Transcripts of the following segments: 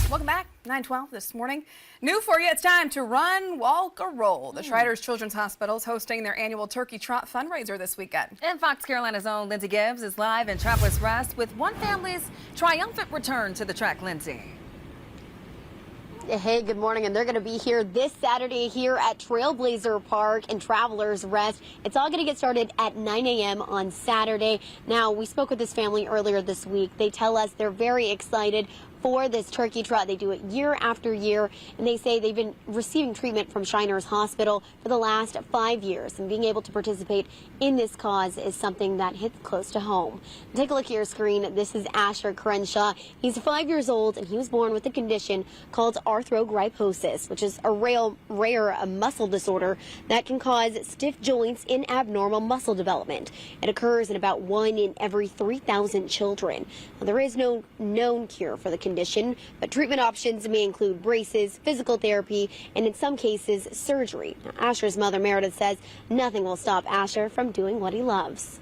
Welcome back. 9:12 this morning. New for you, it's time to run, walk, or roll. The Shriners Children's Hospital is hosting their annual Turkey Trot fundraiser this weekend. And Fox Carolina's own Lindsay Gibbs is live in Travelers Rest with one family's triumphant return to the track. Lindsay. Hey, good morning. And they're going to be here this Saturday here at Trailblazer Park and Travelers Rest. It's all going to get started at 9 a.m. on Saturday. Now, we spoke with this family earlier this week. They tell us they're very excited for this turkey trot. They do it year after year, and they say they've been receiving treatment from Shriners Hospital for the last 5 years, and being able to participate in this cause is something that hits close to home. Take a look at your screen. This is Asher Crenshaw. He's 5 years old, and he was born with a condition called arthrogryposis, which is a rare muscle disorder that can cause stiff joints and abnormal muscle development. It occurs in about 1 in every 3,000 children. Now, there is no known cure for the condition, but treatment options may include braces, physical therapy, and in some cases, surgery. Now, Asher's mother, Meredith, says nothing will stop Asher from doing what he loves.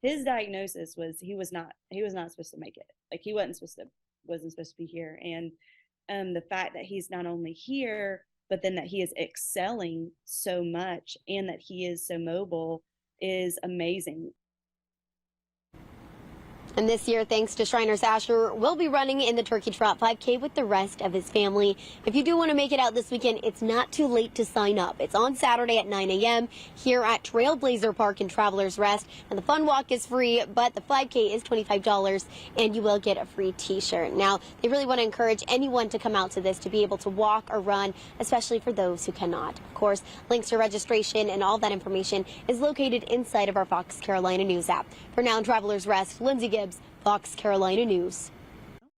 His diagnosis was he was not supposed to make it. Like, he wasn't supposed to be here. And the fact that he's not only here, but then that he is excelling so much and that he is so mobile is amazing. And this year, thanks to Shriners, Asher will be running in the Turkey Trot 5K with the rest of his family. If you do want to make it out this weekend, it's not too late to sign up. It's on Saturday at 9 a.m. here at Trailblazer Park in Travelers Rest. And the fun walk is free, but the 5K is $25, and you will get a free T-shirt. Now, they really want to encourage anyone to come out to this to be able to walk or run, especially for those who cannot. Of course, links to registration and all that information is located inside of our Fox Carolina News app. For now, in Travelers Rest, Lindsay Gibbs, Fox Carolina News.